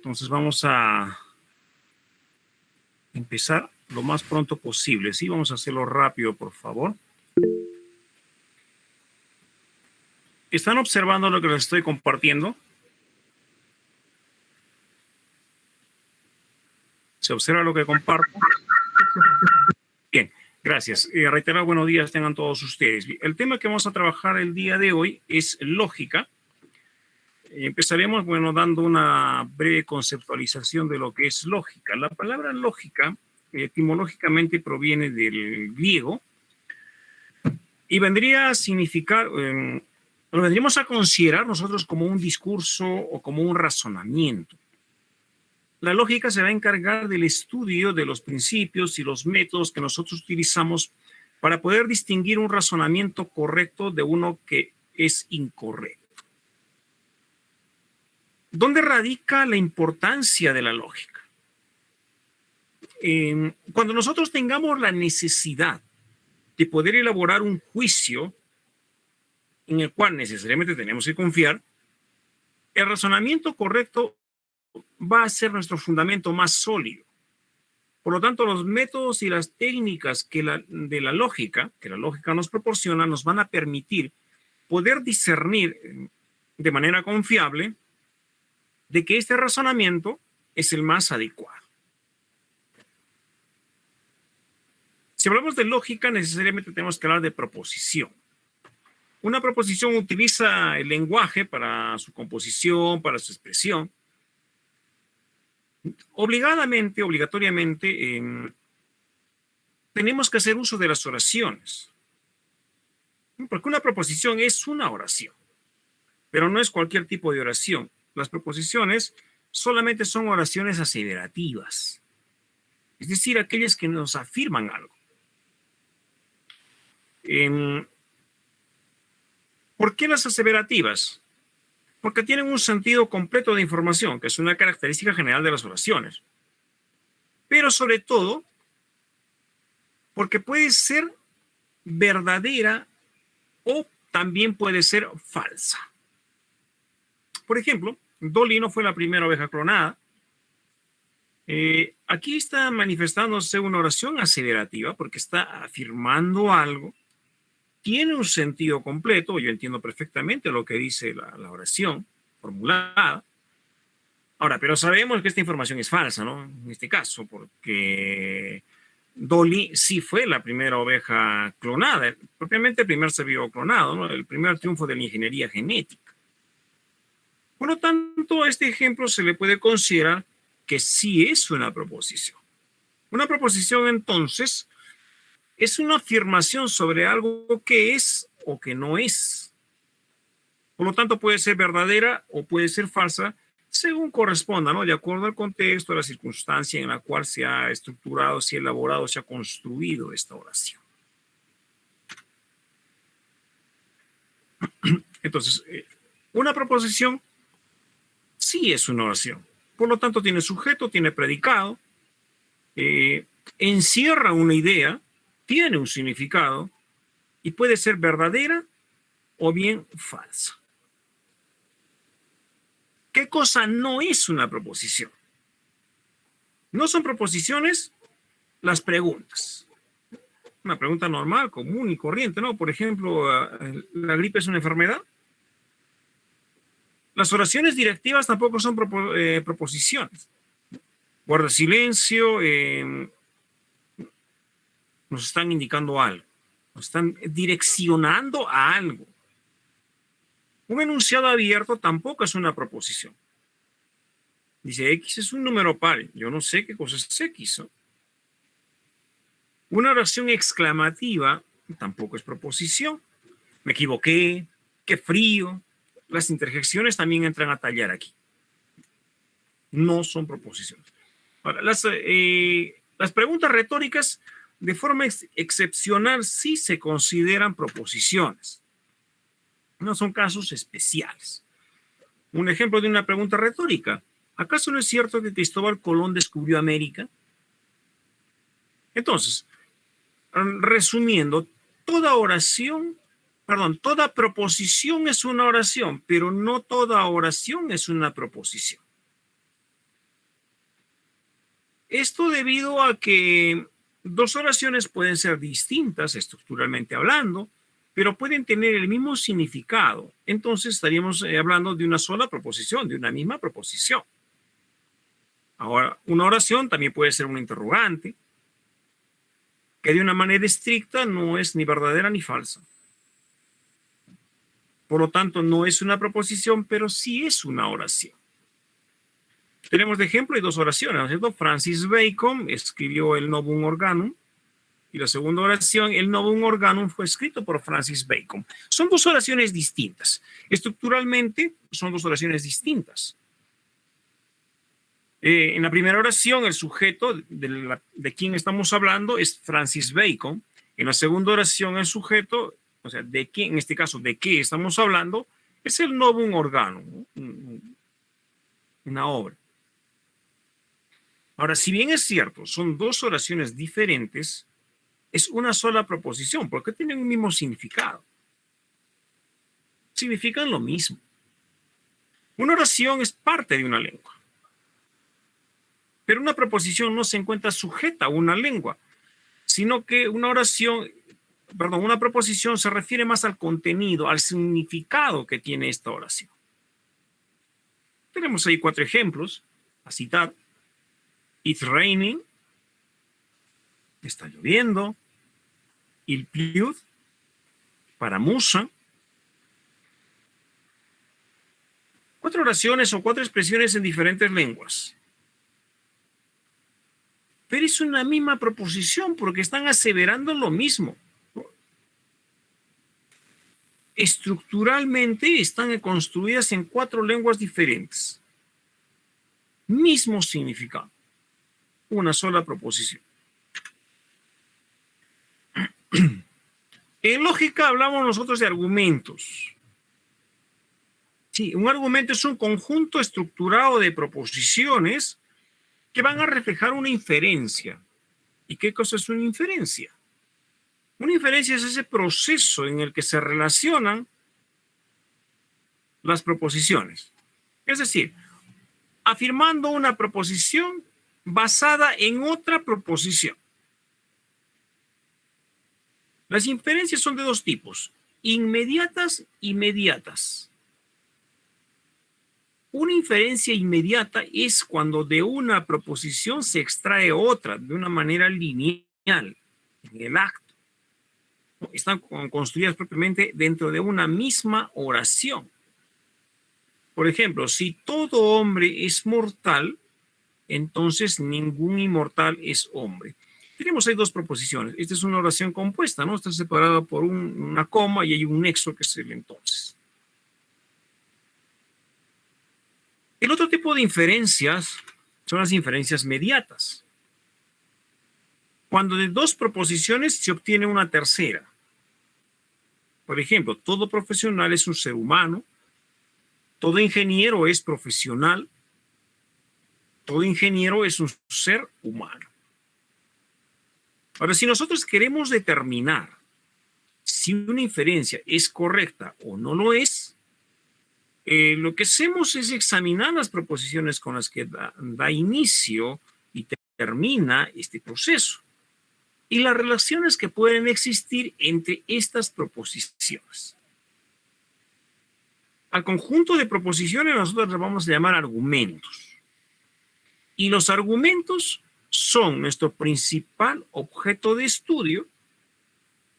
Entonces vamos a empezar lo más pronto posible. Sí, vamos a hacerlo rápido, por favor. ¿Están observando lo que les estoy compartiendo? ¿Se observa lo que comparto? Bien, gracias. Reiterar buenos días tengan todos ustedes. El tema que vamos a trabajar el día de hoy es lógica. Empezaremos, dando una breve conceptualización de lo que es lógica. La palabra lógica, etimológicamente, proviene del griego y vendría a significar, lo vendríamos a considerar nosotros como un discurso o como un razonamiento. La lógica se va a encargar del estudio de los principios y los métodos que nosotros utilizamos para poder distinguir un razonamiento correcto de uno que es incorrecto. ¿Dónde radica la importancia de la lógica? Cuando nosotros tengamos la necesidad de poder elaborar un juicio en el cual necesariamente tenemos que confiar, el razonamiento correcto va a ser nuestro fundamento más sólido. Por lo tanto, los métodos y las técnicas que la lógica nos proporciona nos van a permitir poder discernir de manera confiable de que este razonamiento es el más adecuado. Si hablamos de lógica, necesariamente tenemos que hablar de proposición. Una proposición utiliza el lenguaje para su composición, para su expresión. Obligatoriamente, tenemos que hacer uso de las oraciones. Porque una proposición es una oración, pero no es cualquier tipo de oración. Las proposiciones solamente son oraciones aseverativas, es decir, aquellas que nos afirman algo. ¿Por qué las aseverativas? Porque tienen un sentido completo de información, que es una característica general de las oraciones. Pero sobre todo, porque puede ser verdadera o también puede ser falsa. Por ejemplo, Dolly no fue la primera oveja clonada. Aquí está manifestándose una oración aseverativa porque está afirmando algo. Tiene un sentido completo. Yo entiendo perfectamente lo que dice la oración formulada. Ahora, pero sabemos que esta información es falsa, ¿no? En este caso, porque Dolly sí fue la primera oveja clonada, propiamente el primer ser vivo clonado, ¿no? El primer triunfo de la ingeniería genética. Por lo tanto, a este ejemplo se le puede considerar que sí es una proposición. Una proposición, entonces, es una afirmación sobre algo que es o que no es. Por lo tanto, puede ser verdadera o puede ser falsa, según corresponda, ¿no? De acuerdo al contexto, a la circunstancia en la cual se ha estructurado, se ha elaborado, se ha construido esta oración. Entonces, una proposición sí es una oración. Por lo tanto, tiene sujeto, tiene predicado, encierra una idea, tiene un significado y puede ser verdadera o bien falsa. ¿Qué cosa no es una proposición? No son proposiciones las preguntas. Una pregunta normal, común y corriente, ¿no? Por ejemplo, ¿la gripe es una enfermedad? Las oraciones directivas tampoco son proposiciones. Guarda silencio, nos están indicando algo, nos están direccionando a algo. Un enunciado abierto tampoco es una proposición. Dice, X es un número par. Yo no sé qué cosa es X, ¿no? Una oración exclamativa tampoco es proposición. Me equivoqué, qué frío. Las interjecciones también entran a tallar aquí. No son proposiciones. Ahora, las preguntas retóricas de forma excepcional sí se consideran proposiciones. No son casos especiales. Un ejemplo de una pregunta retórica. ¿Acaso no es cierto que Cristóbal Colón descubrió América? Entonces, resumiendo, toda proposición es una oración, pero no toda oración es una proposición. Esto debido a que dos oraciones pueden ser distintas estructuralmente hablando, pero pueden tener el mismo significado. Entonces estaríamos hablando de una sola proposición, de una misma proposición. Ahora, una oración también puede ser un interrogante, que de una manera estricta no es ni verdadera ni falsa. Por lo tanto, no es una proposición, pero sí es una oración. Tenemos de ejemplo dos oraciones, ¿no es cierto? Francis Bacon escribió el Novum Organum, y la segunda oración, el Novum Organum, fue escrito por Francis Bacon. Son dos oraciones distintas. Estructuralmente, son dos oraciones distintas. En la primera oración, el sujeto de quien estamos hablando es Francis Bacon. En la segunda oración, el sujeto, o sea, de quién, en este caso, de qué estamos hablando, es el Novum Organum, ¿no? Una obra. Ahora, si bien es cierto, son dos oraciones diferentes, es una sola proposición, porque tienen un mismo significado. Significan lo mismo. Una oración es parte de una lengua, pero una proposición no se encuentra sujeta a una lengua, sino que una proposición se refiere más al contenido, al significado que tiene esta oración. Tenemos ahí 4 ejemplos a citar. It's raining. Está lloviendo. Il pleut. Paramusa. 4 oraciones o 4 expresiones en diferentes lenguas. Pero es una misma proposición porque están aseverando lo mismo. Estructuralmente están construidas en 4 lenguas diferentes. Mismo significado. Una sola proposición. En lógica hablamos nosotros de argumentos. Sí, un argumento es un conjunto estructurado de proposiciones que van a reflejar una inferencia. ¿Y qué cosa es una inferencia? Una inferencia es ese proceso en el que se relacionan las proposiciones. Es decir, afirmando una proposición basada en otra proposición. Las inferencias son de 2 tipos, inmediatas y mediatas. Una inferencia inmediata es cuando de una proposición se extrae otra de una manera lineal en el acto. Están construidas propiamente dentro de una misma oración. Por ejemplo, si todo hombre es mortal, entonces ningún inmortal es hombre. Tenemos ahí 2 proposiciones. Esta es una oración compuesta, ¿no? Está separada por una coma y hay un nexo que es el entonces. El otro tipo de inferencias son las inferencias mediatas. Cuando de 2 proposiciones se obtiene una tercera. Por ejemplo, todo profesional es un ser humano, todo ingeniero es profesional, todo ingeniero es un ser humano. Ahora, si nosotros queremos determinar si una inferencia es correcta o no lo es, lo que hacemos es examinar las proposiciones con las que da inicio y termina este proceso y las relaciones que pueden existir entre estas proposiciones. Al conjunto de proposiciones nosotros les vamos a llamar argumentos. Y los argumentos son nuestro principal objeto de estudio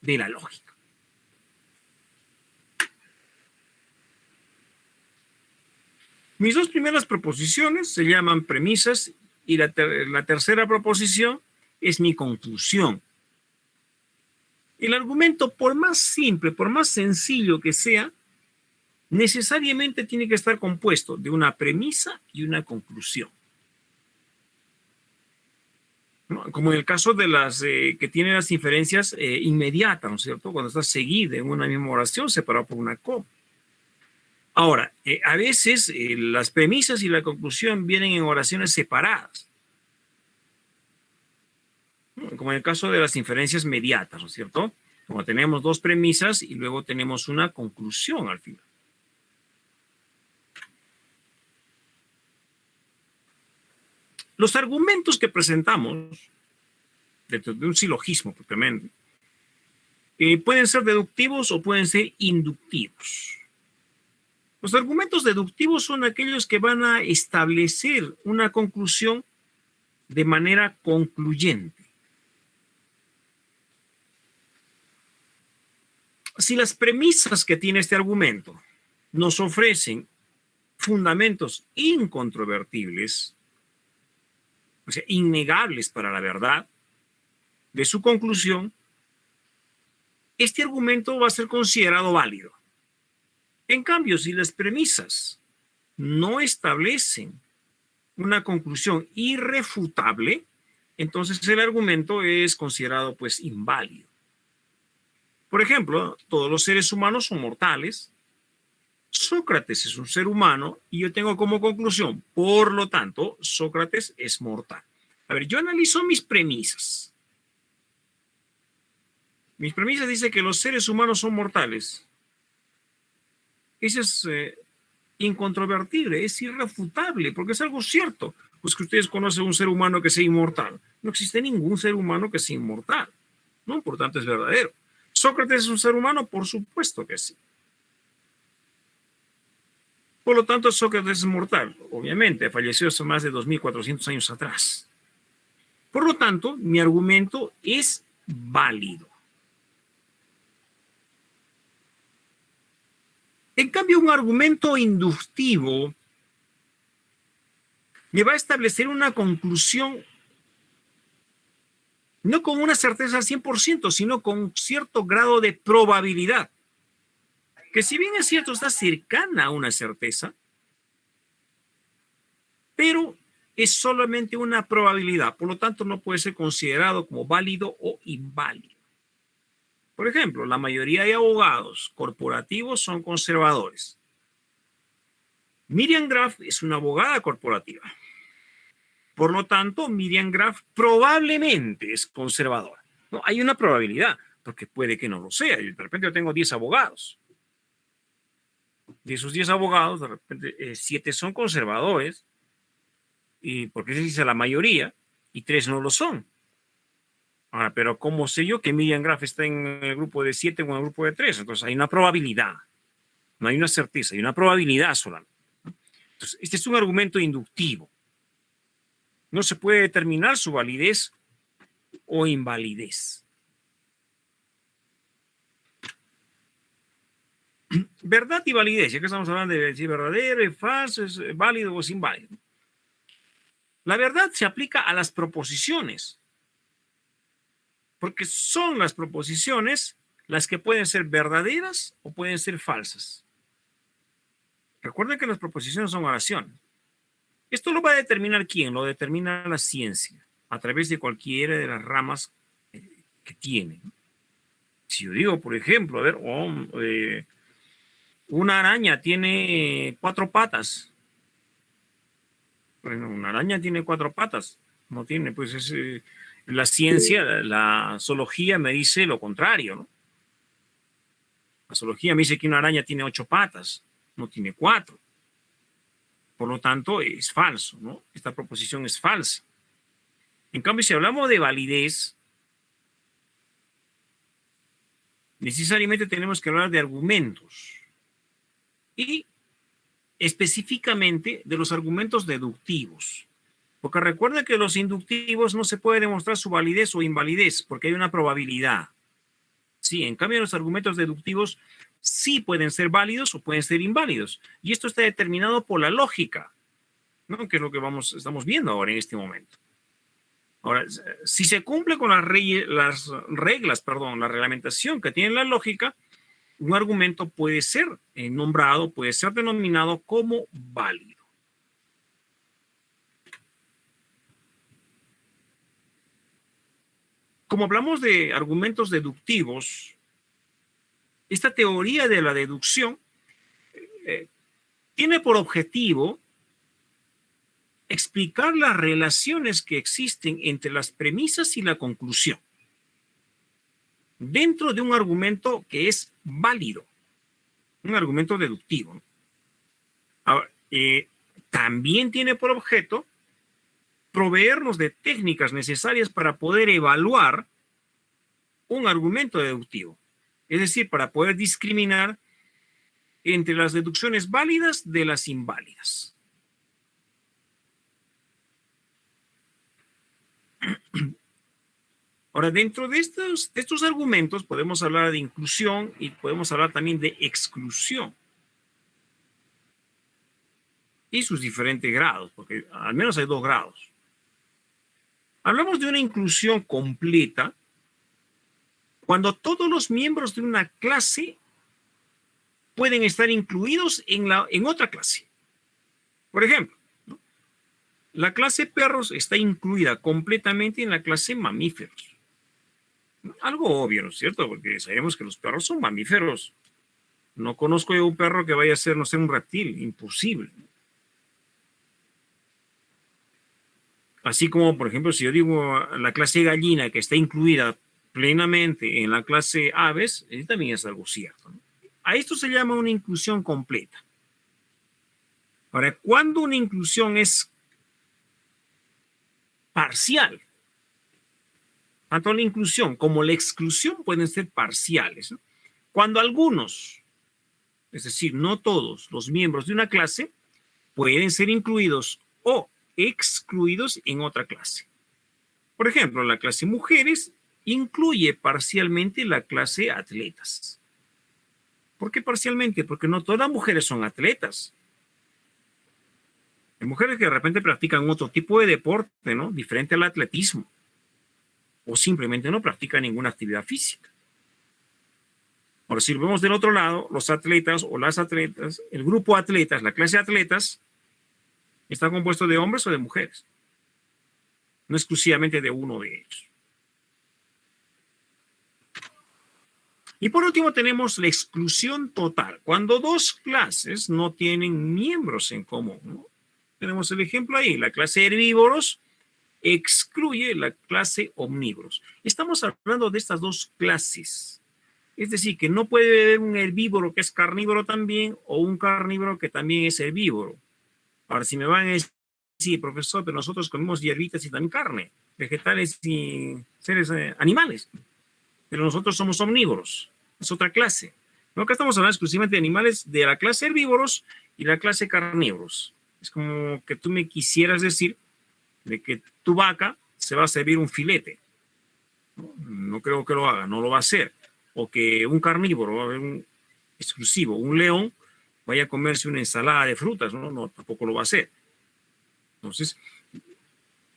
de la lógica. Mis 2 primeras proposiciones se llaman premisas y la tercera proposición es mi conclusión. El argumento, por más simple, por más sencillo que sea, necesariamente tiene que estar compuesto de una premisa y una conclusión. ¿No? Como en el caso de las que tienen las inferencias inmediatas, ¿no es cierto? Cuando está seguida en una misma oración separada por una coma. Ahora, a veces las premisas y la conclusión vienen en oraciones separadas, ¿no? Como en el caso de las inferencias mediatas, ¿no es cierto? Como tenemos 2 premisas y luego tenemos una conclusión al final. Los argumentos que presentamos dentro de un silogismo propiamente pueden ser deductivos o pueden ser inductivos. Los argumentos deductivos son aquellos que van a establecer una conclusión de manera concluyente. Si las premisas que tiene este argumento nos ofrecen fundamentos incontrovertibles, o sea, innegables para la verdad de su conclusión, este argumento va a ser considerado válido. En cambio, si las premisas no establecen una conclusión irrefutable, entonces el argumento es considerado pues inválido. Por ejemplo, todos los seres humanos son mortales. Sócrates es un ser humano y yo tengo como conclusión, por lo tanto, Sócrates es mortal. A ver, yo analizo mis premisas. Mis premisas dicen que los seres humanos son mortales. Eso es incontrovertible, es irrefutable, porque es algo cierto. Pues que ustedes conocen un ser humano que sea inmortal. No existe ningún ser humano que sea inmortal, ¿no? Por tanto, es verdadero. ¿Sócrates es un ser humano? Por supuesto que sí. Por lo tanto, Sócrates es mortal. Obviamente, falleció hace más de 2400 años atrás. Por lo tanto, mi argumento es válido. En cambio, un argumento inductivo me va a establecer una conclusión no con una certeza al 100%, sino con cierto grado de probabilidad, que si bien es cierto está cercana a una certeza, pero es solamente una probabilidad, por lo tanto no puede ser considerado como válido o inválido. Por ejemplo, la mayoría de abogados corporativos son conservadores. Miriam Graf es una abogada corporativa. Por lo tanto, Miriam Graf probablemente es conservadora. No, hay una probabilidad, porque puede que no lo sea. De repente yo tengo 10 abogados. De esos 10 abogados, de repente 7 son conservadores, y porque se dice la mayoría, y 3 no lo son. Ahora, pero ¿cómo sé yo que Miriam Graf está en el grupo de 7 o en el grupo de 3? Entonces hay una probabilidad, no hay una certeza, hay una probabilidad solamente. Entonces, este es un argumento inductivo. No se puede determinar su validez o invalidez. Verdad y validez, ya que estamos hablando de si es verdadero, es falso, es válido o es inválido. La verdad se aplica a las proposiciones, porque son las proposiciones las que pueden ser verdaderas o pueden ser falsas. Recuerden que las proposiciones son oraciones. Esto lo va a determinar ¿quién? Lo determina la ciencia, a través de cualquiera de las ramas que tiene. Si yo digo, por ejemplo, a ver, una araña tiene 4 patas. Bueno, una araña tiene 4 patas. No tiene, pues es la ciencia, la zoología me dice lo contrario, ¿no? La zoología me dice que una araña tiene 8 patas, no tiene 4. Por lo tanto, es falso, ¿no? Esta proposición es falsa. En cambio, si hablamos de validez, necesariamente tenemos que hablar de argumentos. Y específicamente de los argumentos deductivos. Porque recuerden que los inductivos no se puede demostrar su validez o invalidez porque hay una probabilidad. Sí, en cambio los argumentos deductivos sí pueden ser válidos o pueden ser inválidos. Y esto está determinado por la lógica, ¿no? Que es lo que estamos viendo ahora en este momento. Ahora, si se cumple con la reglamentación que tiene la lógica, un argumento puede ser nombrado, puede ser denominado como válido. Como hablamos de argumentos deductivos, esta teoría de la deducción tiene por objetivo explicar las relaciones que existen entre las premisas y la conclusión dentro de un argumento que es válido, un argumento deductivo. Ahora, también tiene por objeto proveernos de técnicas necesarias para poder evaluar un argumento deductivo. Es decir, para poder discriminar entre las deducciones válidas de las inválidas. Ahora, dentro de estos argumentos podemos hablar de inclusión y podemos hablar también de exclusión. Y sus diferentes grados, porque al menos hay 2 grados. Hablamos de una inclusión completa cuando todos los miembros de una clase pueden estar incluidos en otra clase. Por ejemplo, ¿no? La clase perros está incluida completamente en la clase mamíferos. Algo obvio, ¿no es cierto? Porque sabemos que los perros son mamíferos. No conozco yo un perro que vaya a ser, no sé, un reptil. Imposible. Así como, por ejemplo, si yo digo la clase gallina que está incluida plenamente en la clase aves, también es algo cierto, ¿no? A esto se llama una inclusión completa. Ahora, ¿cuándo una inclusión es parcial? Tanto la inclusión como la exclusión pueden ser parciales, ¿no? Cuando algunos, es decir, no todos los miembros de una clase pueden ser incluidos o excluidos en otra clase. Por ejemplo, la clase mujeres incluye parcialmente la clase atletas. ¿Por qué parcialmente? Porque no todas las mujeres son atletas. Hay mujeres que de repente practican otro tipo de deporte, ¿no? Diferente al atletismo. O simplemente no practican ninguna actividad física. Ahora, si lo vemos del otro lado, los atletas o las atletas, el grupo atletas, la clase atletas, está compuesto de hombres o de mujeres. No exclusivamente de uno de ellos. Y por último tenemos la exclusión total, cuando 2 clases no tienen miembros en común, ¿no? Tenemos el ejemplo ahí, la clase herbívoros excluye la clase omnívoros. Estamos hablando de estas 2 clases. Es decir, que no puede haber un herbívoro que es carnívoro también o un carnívoro que también es herbívoro. Ahora, si me van a decir, profesor, pero nosotros comemos hierbitas y también carne, vegetales y seres animales, pero nosotros somos omnívoros, es otra clase. No, acá estamos hablando exclusivamente de animales de la clase herbívoros y la clase carnívoros. Es como que tú me quisieras decir de que tu vaca se va a servir un filete. No creo que lo haga, no lo va a hacer. O que un carnívoro, un exclusivo, un león, vaya a comerse una ensalada de frutas, no, tampoco lo va a hacer. Entonces,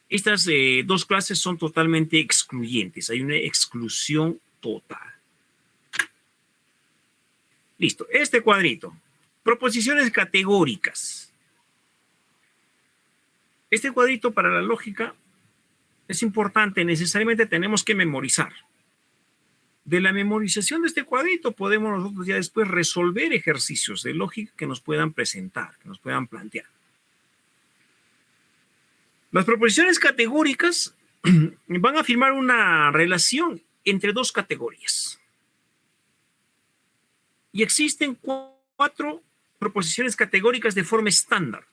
estas 2 clases son totalmente excluyentes. Hay una exclusión total. Listo. Este cuadrito. Proposiciones categóricas. Este cuadrito para la lógica es importante. Necesariamente tenemos que memorizar. De la memorización de este cuadrito podemos nosotros ya después resolver ejercicios de lógica que nos puedan presentar, que nos puedan plantear. Las proposiciones categóricas van a afirmar una relación entre 2 categorías. Y existen 4 proposiciones categóricas de forma estándar.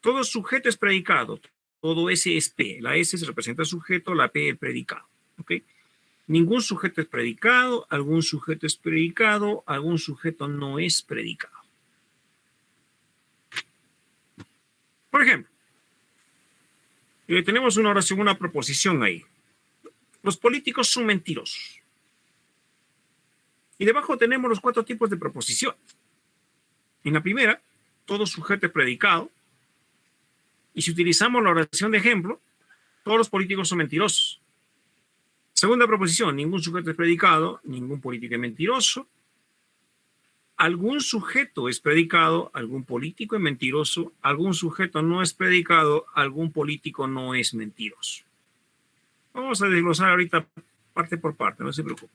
Todo sujeto es predicado, todo S es P. La S se representa el sujeto, la P el predicado. ¿Ok? Ningún sujeto es predicado, algún sujeto es predicado, algún sujeto no es predicado. Por ejemplo, tenemos una oración, una proposición ahí. Los políticos son mentirosos. Y debajo tenemos los 4 tipos de proposición. En la primera, todo sujeto es predicado. Y si utilizamos la oración de ejemplo, todos los políticos son mentirosos. Segunda proposición, ningún sujeto es predicado, ningún político es mentiroso. Algún sujeto es predicado, algún político es mentiroso, algún sujeto no es predicado, algún político no es mentiroso. Vamos a desglosar ahorita parte por parte, no se preocupe.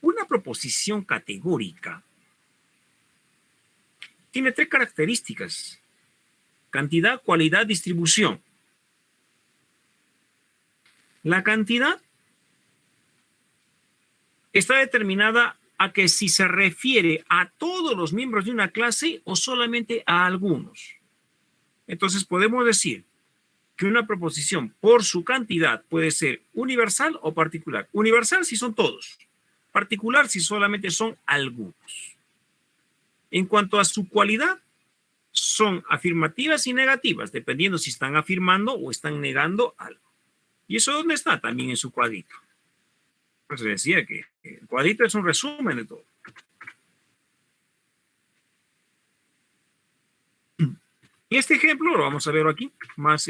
Una proposición categórica tiene 3 características: cantidad, cualidad, distribución. La cantidad está determinada a que si se refiere a todos los miembros de una clase o solamente a algunos. Entonces podemos decir que una proposición por su cantidad puede ser universal o particular. Universal si son todos, particular si solamente son algunos. En cuanto a su cualidad, son afirmativas y negativas, dependiendo si están afirmando o están negando algo. ¿Y eso dónde está? También en su cuadrito. Pues decía que el cuadrito es un resumen de todo. Y este ejemplo lo vamos a ver aquí, más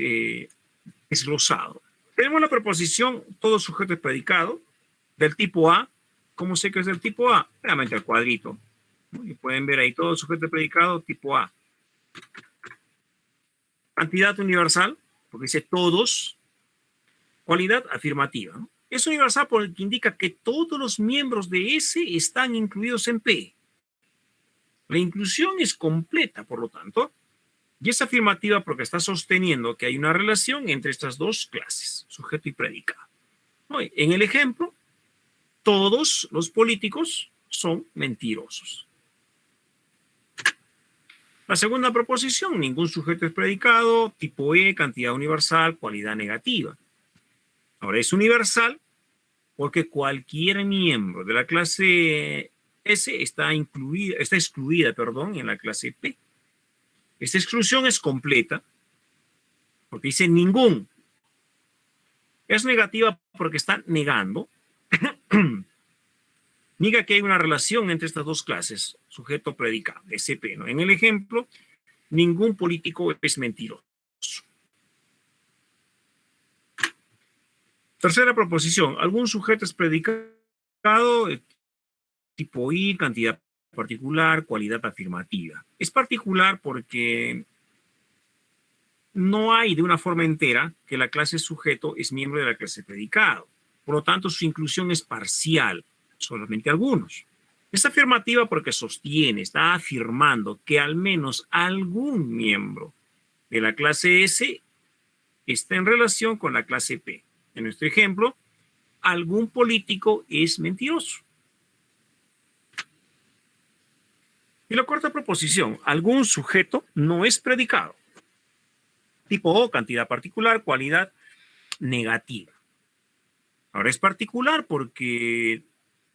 desglosado. Tenemos la proposición todo sujeto y predicado del tipo A. ¿Cómo sé que es del tipo A? Realmente el cuadrito. ¿No? Y pueden ver ahí todo sujeto y predicado tipo A. Cantidad universal, porque dice todos. Cualidad afirmativa, ¿no? Es universal porque indica que todos los miembros de S están incluidos en P. La inclusión es completa, por lo tanto, y es afirmativa porque está sosteniendo que hay una relación entre estas dos clases, sujeto y predicado. En el ejemplo, todos los políticos son mentirosos. La segunda proposición, ningún sujeto es predicado, tipo E, cantidad universal, cualidad negativa. Ahora, es universal porque cualquier miembro de la clase S está excluida en la clase P. Esta exclusión es completa porque dice ningún. Es negativa porque está negando. Niega que hay una relación entre estas dos clases, sujeto predicado, SP, ¿no? En el ejemplo, ningún político es mentiroso. Tercera proposición, algún sujeto es predicado, tipo I, cantidad particular, cualidad afirmativa. Es particular porque no hay de una forma entera que la clase sujeto es miembro de la clase predicado. Por lo tanto, su inclusión es parcial, solamente algunos. Es afirmativa porque sostiene, está afirmando que al menos algún miembro de la clase S está en relación con la clase P. En nuestro ejemplo, algún político es mentiroso. Y la cuarta proposición, algún sujeto no es predicado. Tipo O, cantidad particular, cualidad negativa. Ahora es particular porque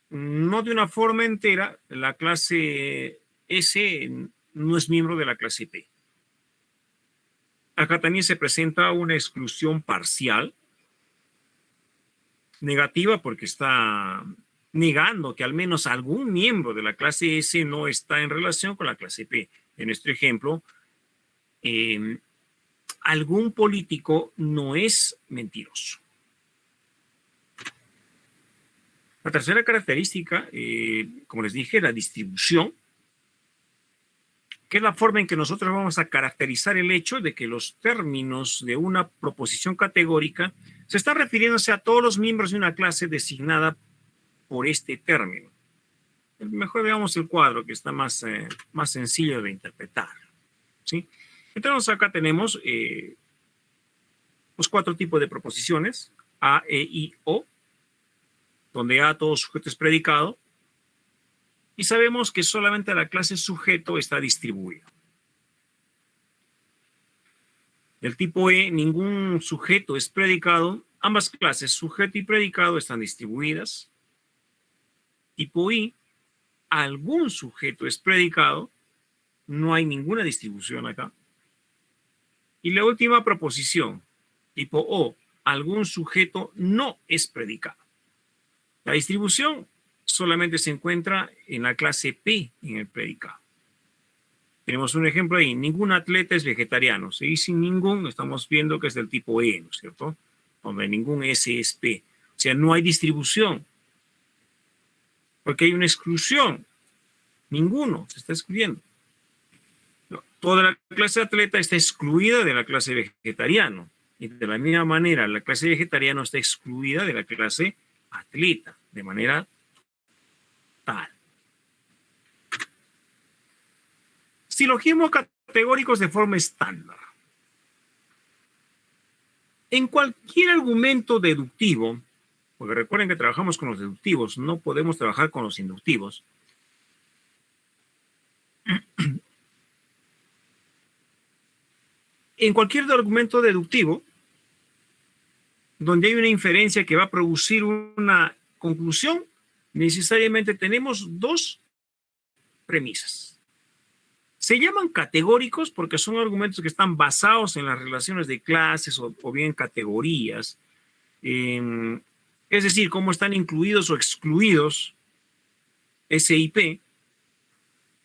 no de una forma entera la clase S no es miembro de la clase P. Acá también se presenta una exclusión parcial, negativa porque está negando que al menos algún miembro de la clase S no está en relación con la clase P. En nuestro ejemplo, algún político no es mentiroso. La tercera característica, como les dije, la distribución, que es la forma en que nosotros vamos a caracterizar el hecho de que los términos de una proposición categórica se están refiriéndose a todos los miembros de una clase designada por este término. Mejor veamos el cuadro, que está más sencillo de interpretar, ¿sí? Entonces acá tenemos los cuatro tipos de proposiciones, A, E, I, O, donde A todo sujeto es predicado, y sabemos que solamente la clase sujeto está distribuida. Del tipo E, ningún sujeto es predicado, ambas clases, sujeto y predicado, están distribuidas. Tipo I, algún sujeto es predicado, no hay ninguna distribución acá. Y la última proposición, tipo O, algún sujeto no es predicado. La distribución solamente se encuentra en la clase P, en el predicado. Tenemos un ejemplo ahí, ningún atleta es vegetariano. Si sin ningún, estamos viendo que es del tipo E, ¿no es cierto? Donde ningún S es P. O sea, no hay distribución. Porque hay una exclusión. Ninguno se está excluyendo. No, toda la clase atleta está excluida de la clase vegetariano. Y de la misma manera, la clase vegetariano está excluida de la clase atleta, de manera tal. Silogismos categóricos de forma estándar. En cualquier argumento deductivo, porque recuerden que trabajamos con los deductivos, no podemos trabajar con los inductivos. En cualquier argumento deductivo, donde hay una inferencia que va a producir una conclusión, necesariamente tenemos dos premisas. Se llaman categóricos porque son argumentos que están basados en las relaciones de clases o bien categorías. Es decir, cómo están incluidos o excluidos S y P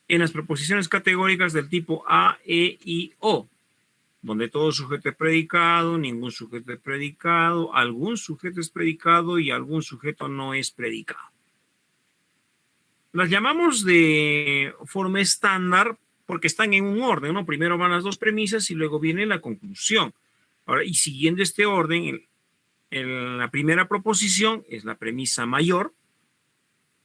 en las proposiciones categóricas del tipo A, E, I, O, donde todo sujeto es predicado, ningún sujeto es predicado, algún sujeto es predicado y algún sujeto no es predicado. Las llamamos de forma estándar porque están en un orden, ¿no? Primero van las dos premisas y luego viene la conclusión. Ahora, y siguiendo este orden, la primera proposición es la premisa mayor,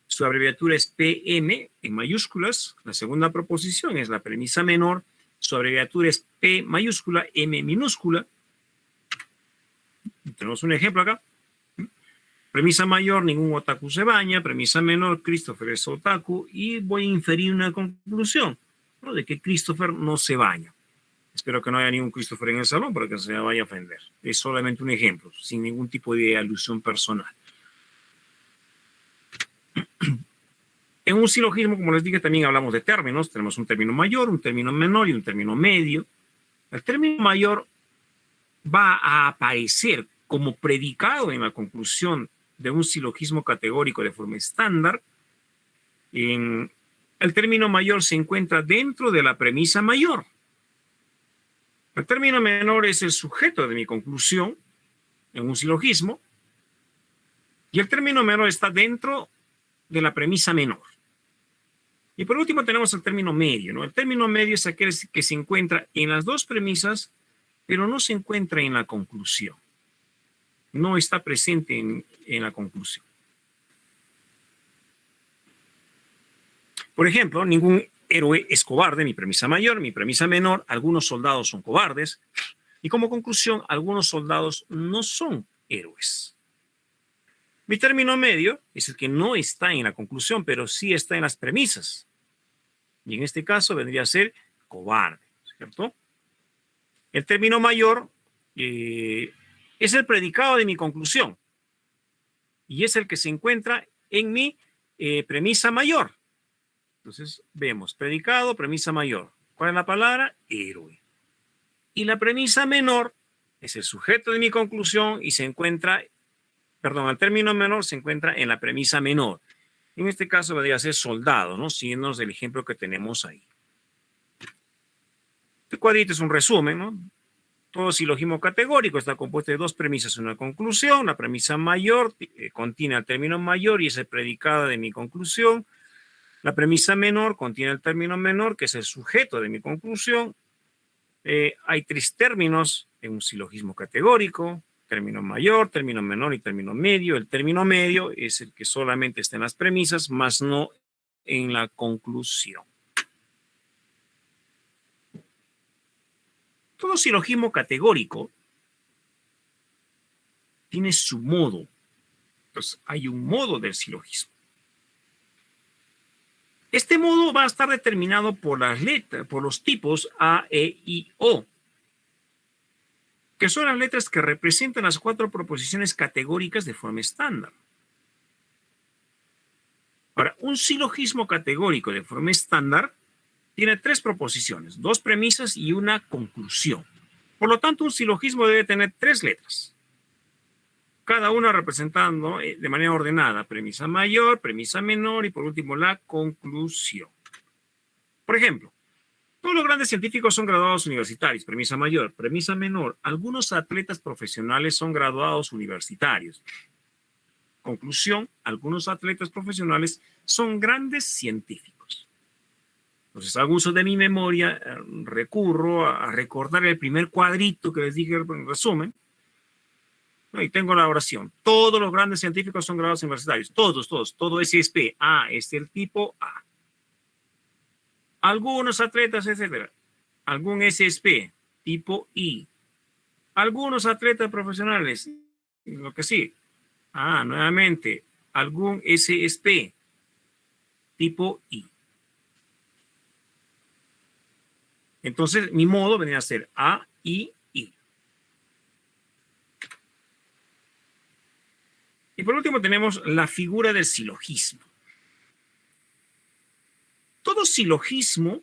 su abreviatura es PM en mayúsculas. La segunda proposición es la premisa menor, su abreviatura es P mayúscula, M minúscula. Tenemos un ejemplo acá. Premisa mayor, ningún otaku se baña. Premisa menor, Christopher es otaku. Y voy a inferir una conclusión, ¿no?, de que Christopher no se baña. Espero que no haya ningún Christopher en el salón para que se me vaya a ofender. Es solamente un ejemplo, sin ningún tipo de alusión personal. En un silogismo, como les dije, también hablamos de términos. Tenemos un término mayor, un término menor y un término medio. El término mayor va a aparecer como predicado en la conclusión de un silogismo categórico de forma estándar. El término mayor se encuentra dentro de la premisa mayor. El término menor es el sujeto de mi conclusión en un silogismo y el término menor está dentro de la premisa menor. Y por último tenemos el término medio, ¿no? El término medio es aquel que se encuentra en las dos premisas, pero no se encuentra en la conclusión. No está presente en la conclusión. Por ejemplo, ningún héroe es cobarde, mi premisa mayor, mi premisa menor, algunos soldados son cobardes, y como conclusión, algunos soldados no son héroes. Mi término medio es el que no está en la conclusión, pero sí está en las premisas. Y en este caso vendría a ser cobarde, ¿cierto? El término mayor es el predicado de mi conclusión y es el que se encuentra en mi premisa mayor. Entonces, vemos predicado, premisa mayor. ¿Cuál es la palabra? Héroe. Y la premisa menor es el sujeto de mi conclusión y se encuentra, perdón, el término menor se encuentra en la premisa menor. En este caso vendría a ser soldado, ¿no? Siguiendo el ejemplo que tenemos ahí. Este cuadrito es un resumen, ¿no? Todo silogismo categórico está compuesto de dos premisas y una conclusión. La premisa mayor contiene el término mayor y es el predicado de mi conclusión. La premisa menor contiene el término menor, que es el sujeto de mi conclusión. Hay tres términos en un silogismo categórico: término mayor, término menor y término medio. El término medio es el que solamente está en las premisas, más no en la conclusión. Todo silogismo categórico tiene su modo. Entonces, hay un modo del silogismo. Este modo va a estar determinado por las letras, por los tipos A, E, I, O, que son las letras que representan las cuatro proposiciones categóricas de forma estándar. Ahora, un silogismo categórico de forma estándar tiene tres proposiciones, dos premisas y una conclusión. Por lo tanto, un silogismo debe tener tres letras, cada una representando de manera ordenada premisa mayor, premisa menor y por último la conclusión. Por ejemplo, todos los grandes científicos son graduados universitarios, premisa mayor, premisa menor. Algunos atletas profesionales son graduados universitarios. Conclusión, algunos atletas profesionales son grandes científicos. Entonces, hago uso de mi memoria, recurro a recordar el primer cuadrito que les dije en resumen, y tengo la oración. Todos los grandes científicos son graduados universitarios. Todos. Todo SSP. A es el tipo A. Algunos atletas, etcétera. Algún SSP, tipo I. Algunos atletas profesionales, lo que sí. Nuevamente, algún SSP, tipo I. Entonces, mi modo vendría a ser A, I, I. Y por último tenemos la figura del silogismo. Todo silogismo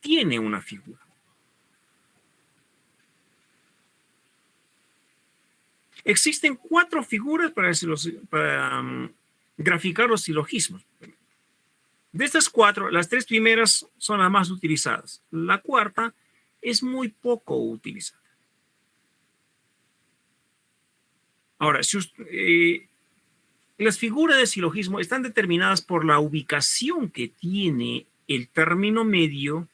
tiene una figura. Existen 4 figuras para graficar los silogismos. De estas 4, las 3 primeras son las más utilizadas. La cuarta es muy poco utilizada. Ahora, las figuras de silogismo están determinadas por la ubicación que tiene el término medio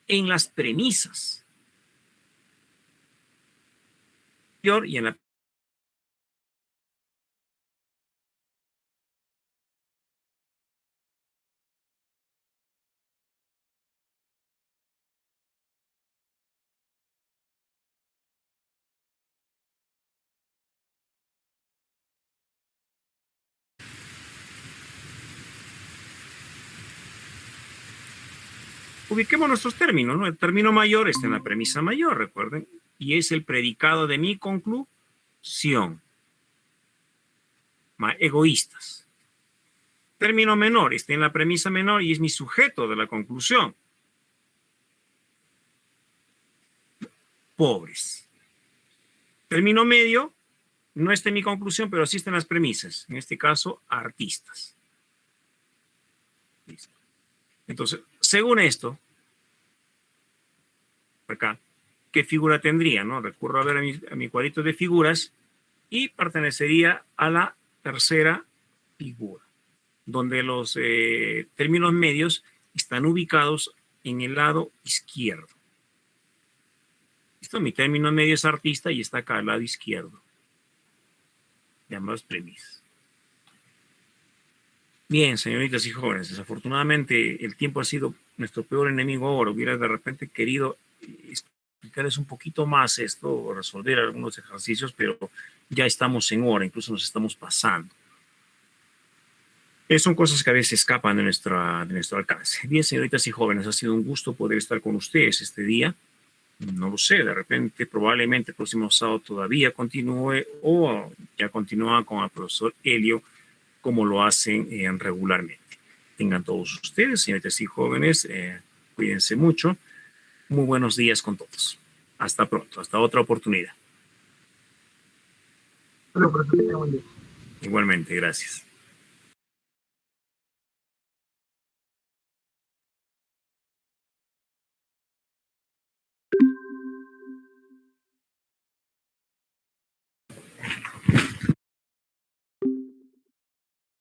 en las premisas. Y en la ubiquemos nuestros términos, ¿no? El término mayor está en la premisa mayor, recuerden, y es el predicado de mi conclusión. Egoístas. Término menor está en la premisa menor y es mi sujeto de la conclusión. Pobres. Término medio no está en mi conclusión, pero sí está en las premisas. En este caso, artistas. Listo. Entonces, según esto, acá, ¿qué figura tendría? ¿No? Recurro a ver a mi cuadrito de figuras y pertenecería a la tercera figura, donde los términos medios están ubicados en el lado izquierdo. Esto, mi término medio es artista y está acá al lado izquierdo. Llamados premisas. Bien, señoritas y jóvenes, desafortunadamente el tiempo ha sido nuestro peor enemigo ahora. Hubiera de repente querido explicarles un poquito más esto, resolver algunos ejercicios, pero ya estamos en hora, incluso nos estamos pasando. Son cosas que a veces escapan de nuestro alcance. Bien, señoritas y jóvenes, ha sido un gusto poder estar con ustedes este día. No lo sé, de repente, probablemente el próximo sábado todavía continúe o ya continúa con el profesor Helio como lo hacen regularmente. Tengan todos ustedes, señoritas y jóvenes, cuídense mucho. Muy buenos días con todos. Hasta pronto, hasta otra oportunidad. Igualmente, gracias.